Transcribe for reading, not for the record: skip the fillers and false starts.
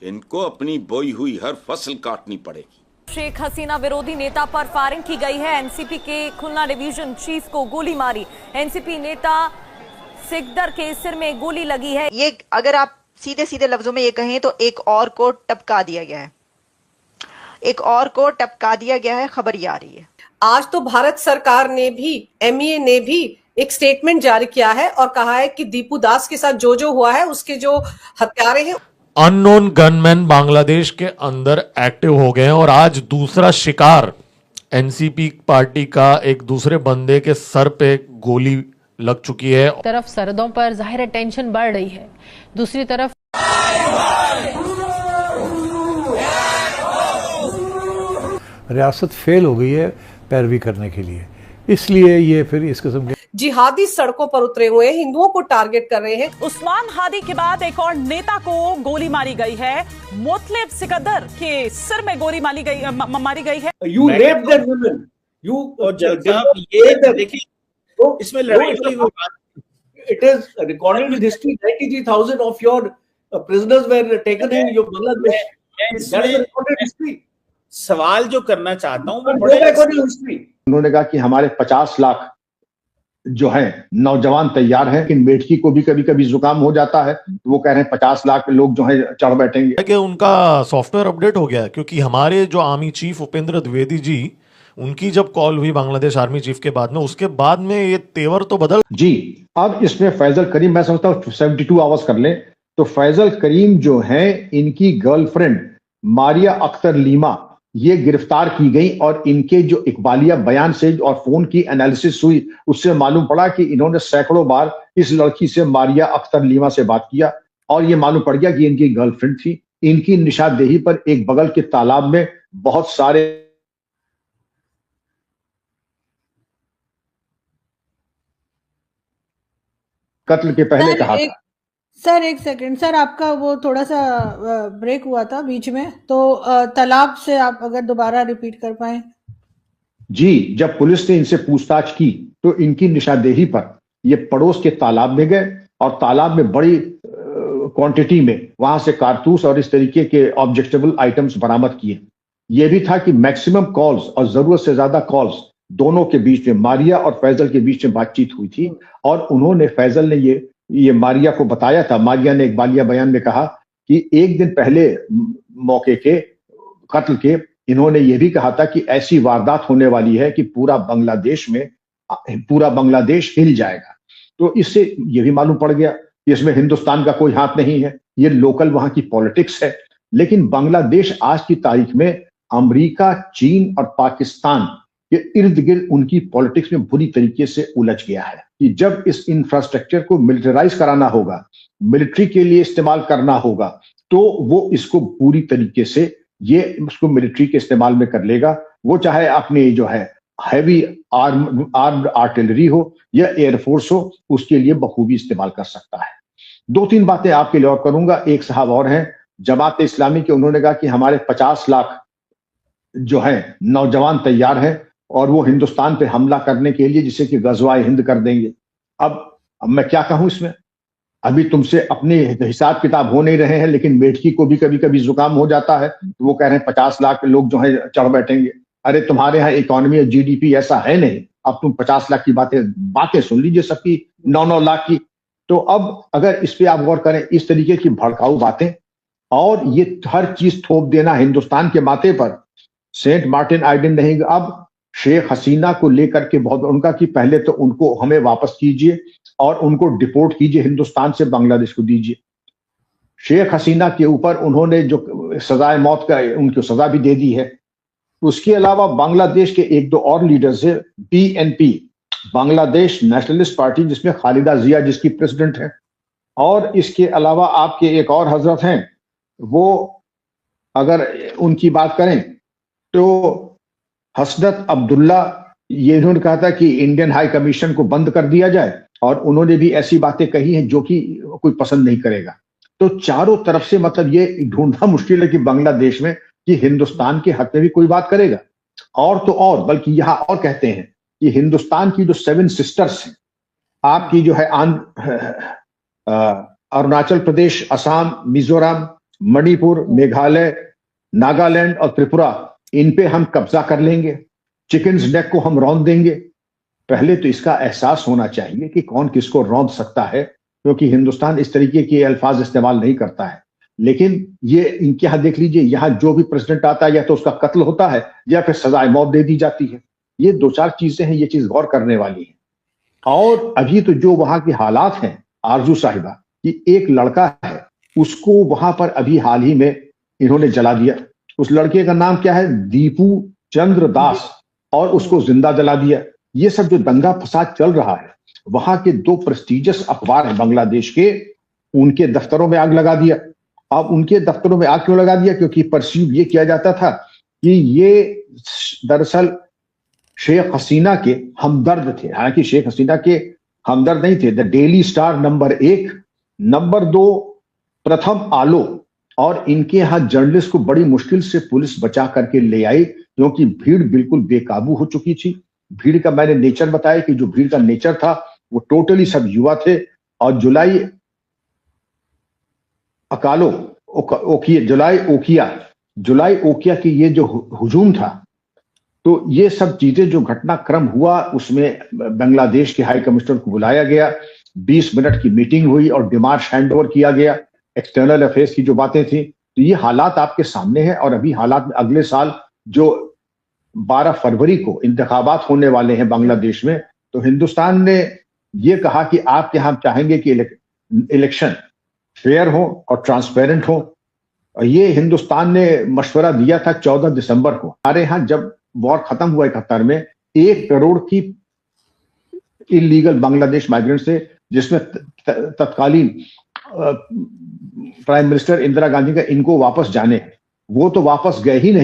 इनको अपनी बोई हुई हर फसल काटनी पड़ेगी। शेख हसीना विरोधी नेता पर फायरिंग की गई है। एनसीपी के खुलना डिवीजन चीफ को गोली मारी। एनसीपी नेता सिकदर के सिर में गोली लगी है। ये अगर आप सीधे सीधे लफ्जों में ये कहें तो एक और को टपका दिया गया है, एक और को टपका दिया गया है, खबर ये आ रही है। आज तो भारत सरकार ने भी, एमईए ने भी एक स्टेटमेंट जारी किया है और कहा है कि दीपू दास के साथ जो जो हुआ है उसके जो हत्यारे हैं, अननोन गनमैन बांग्लादेश के अंदर एक्टिव हो गए हैं और आज दूसरा शिकार एनसीपी पार्टी का एक दूसरे बंदे के सर पे गोली लग चुकी है। तरफ सरहदों पर जाहिर टेंशन बढ़ रही है, दूसरी तरफ रियासत फेल हो गई है पैरवी करने के लिए, इसलिए ये फिर इस किस्म के जिहादी सड़कों पर उतरे हुए हिंदुओं को टारगेट कर रहे हैं। उस्मान हादी के बाद एक और नेता को गोली मारी गई है। मोतलेब सिकदर के सिर में गोली मारी गई है। You raped that women. You ये देखिए, so, इसमें लड़ाई हुई वो it is recorded in history. 93,000 of your prisoners were taken in your Bangladesh. That is recorded history. सवाल जो करना चाहता हूँ वो Go back on your history. उन्होंने कहा कि हमारे 50 लाख जो है नौजवान तैयार हैं, लेकिन मेढकी को भी कभी कभी जुकाम हो जाता है, तो वो कह रहे हैं 50 लाख लोग जो है चढ़ बैठेंगे। कि उनका सॉफ्टवेयर अपडेट हो गया है, क्योंकि हमारे जो आर्मी चीफ उपेंद्र द्विवेदी जी, उनकी जब कॉल हुई बांग्लादेश आर्मी चीफ के बाद में, उसके बाद में ये तेवर तो बदल जी। अब इसमें फैजल करीम, मैं समझता हूँ 72 आवर्स कर लें तो फैजल करीम जो है, इनकी गर्लफ्रेंड मारिया अख्तर लीमा ये गिरफ्तार की गई और इनके जो इकबालिया बयान से और फोन की एनालिसिस हुई उससे मालूम पड़ा कि इन्होंने सैकड़ों बार इस लड़की से, मारिया अख्तर लीमा से बात किया और ये मालूम पड़ गया कि इनकी गर्लफ्रेंड थी। इनकी निशानदेही पर एक बगल के तालाब में बहुत सारे कत्ल के पहले कहा था। सर एक सेकंड सर, आपका वो थोड़ा सा ब्रेक हुआ था बीच में, तो तालाब से आप अगर दोबारा रिपीट कर पाए। जी, जब पुलिस ने इनसे पूछताछ की तो इनकी निशानदेही पर ये पड़ोस के तालाब में गए और तालाब में बड़ी क्वांटिटी में वहां से कारतूस और इस तरीके के ऑब्जेक्टेबल आइटम्स बरामद किए। यह भी था कि मैक्सिमम कॉल्स और जरूरत से ज्यादा कॉल्स दोनों के बीच में, मारिया और फैजल के बीच में बातचीत हुई थी और उन्होंने, फैजल ने ये मारिया को बताया था। मारिया ने इकबालिया बयान में कहा कि एक दिन पहले मौके के कत्ल के इन्होंने ये भी कहा था कि ऐसी वारदात होने वाली है कि पूरा बांग्लादेश हिल जाएगा। तो इससे ये भी मालूम पड़ गया कि इसमें हिंदुस्तान का कोई हाथ नहीं है, ये लोकल वहां की पॉलिटिक्स है। लेकिन बांग्लादेश आज की तारीख में अमेरिका, चीन और पाकिस्तान के इर्द गिर्द उनकी पॉलिटिक्स में बुरी तरीके से उलझ गया है कि जब इस इंफ्रास्ट्रक्चर को मिलिटराइज कराना होगा, मिलिट्री के लिए इस्तेमाल करना होगा, तो वो इसको पूरी तरीके से ये उसको मिलिट्री के इस्तेमाल में कर लेगा। वो चाहे अपनी जो है हैवी आर्म्ड आर्टिलरी हो या एयरफोर्स हो, उसके लिए बखूबी इस्तेमाल कर सकता है। 2-3 बातें आपके लिए और करूंगा। एक साहब और हैं जमात इस्लामी के, उन्होंने कहा कि हमारे 50 लाख जो है नौजवान तैयार हैं और वो हिंदुस्तान पे हमला करने के लिए, जिसे कि गजवाए हिंद कर देंगे। अब मैं क्या कहूं इसमें, अभी तुमसे अपने हिसाब किताब हो नहीं रहे हैं, लेकिन मेढकी को भी कभी कभी जुकाम हो जाता है, तो वो कह रहे हैं 50 लाख लोग जो है चढ़ बैठेंगे। अरे तुम्हारे यहाँ इकोनॉमी और जीडीपी ऐसा है नहीं, अब तुम 50 लाख की बातें सुन लीजिए सबकी, 9-9 लाख की। तो अब अगर इस पे आप गौर करें, इस तरीके की भड़काऊ बातें और ये हर चीज थोप देना हिंदुस्तान के माथे पर, सेंट मार्टिन आइलैंड नहीं, अब शेख हसीना को लेकर के बहुत उनका कि पहले तो उनको हमें वापस कीजिए और उनको डिपोर्ट कीजिए, हिंदुस्तान से बांग्लादेश को दीजिए। शेख हसीना के ऊपर उन्होंने जो सजाए मौत का उनको सजा भी दे दी है। उसके अलावा बांग्लादेश के 1-2 और लीडर्स है, बीएनपी बांग्लादेश नेशनलिस्ट पार्टी, जिसमें खालिदा जिया जिसकी प्रेसिडेंट है, और इसके अलावा आपके एक और हजरत हैं, वो अगर उनकी बात करें तो हसनत अब्दुल्ला, ये इन्होंने कहा था कि इंडियन हाई कमीशन को बंद कर दिया जाए और उन्होंने भी ऐसी बातें कही हैं जो कि कोई पसंद नहीं करेगा। तो चारों तरफ से मतलब ये ढूंढना मुश्किल है कि बांग्लादेश में कि हिंदुस्तान के हक में भी कोई बात करेगा। और तो और बल्कि यहाँ और कहते हैं कि हिंदुस्तान की जो 7 सिस्टर्स हैं, आपकी जो है अरुणाचल प्रदेश, असम, मिजोरम मणिपुर, मेघालय, नागालैंड और त्रिपुरा, इन पे हम कब्जा कर लेंगे, चिकन्स नेक को हम रौंद देंगे। पहले तो इसका एहसास होना चाहिए कि कौन किसको रौंद सकता है, क्योंकि हिंदुस्तान इस तरीके के अल्फाज इस्तेमाल नहीं करता है। लेकिन ये इनके यहाँ देख लीजिए, यहाँ जो भी प्रेसिडेंट आता है या तो उसका कत्ल होता है या फिर सजाए मौत दे दी जाती है। ये दो चार चीजें हैं, ये चीज गौर करने वाली है। और अभी तो जो वहां के हालात हैं आरजू साहिबा, कि एक लड़का है उसको वहां पर अभी हाल ही में इन्होंने जला दिया। उस लड़के का नाम क्या है? दीपू चंद्र दास, और उसको जिंदा जला दिया। ये सब जो दंगा फसाद चल रहा है, वहां के दो प्रेस्टिजियस अखबार हैं बांग्लादेश के, उनके दफ्तरों में आग लगा दिया। अब उनके दफ्तरों में आग क्यों लगा दिया? क्योंकि परसीव ये किया जाता था कि ये दरअसल शेख हसीना के हमदर्द थे। हालांकि शेख हसीना के हमदर्द नहीं थे। The daily star number 1, number 2 प्रथम आलो, और इनके यहाँ जर्नलिस्ट को बड़ी मुश्किल से पुलिस बचा करके ले आई, क्योंकि भीड़ बिल्कुल बेकाबू हो चुकी थी। भीड़ का मैंने नेचर बताया कि जो भीड़ का नेचर था वो टोटली सब युवा थे। और जुलाई ओकिया की ये जो हुजूम था, तो ये सब चीजें जो घटनाक्रम हुआ, उसमें बांग्लादेश के हाई कमिश्नर को बुलाया गया, 20 मिनट की मीटिंग हुई और डिमार्श हैंडओवर किया गया। एक्सटर्नल अफेयर्स की जो बातें थी, तो ये हालात आपके सामने हैं। और अभी हालात में अगले साल जो 12 फरवरी को इंतखाबात होने वाले हैं बांग्लादेश में, तो हिंदुस्तान ने ये कहा कि आप यहाँ चाहेंगे कि इलेक्शन फेयर हो और ट्रांसपेरेंट हो। और ये हिंदुस्तान ने मशवरा दिया था 14 दिसंबर को। हमारे यहाँ जब वॉर खत्म हुआ 71 में, 1 करोड़ की इलीगल बांग्लादेश माइग्रेंट्स थे, जिसमें तत्कालीन प्राइम मिनिस्टर इंदिरा गांधी का इनको वापस जाने, वो तो वापस गए ही नहीं।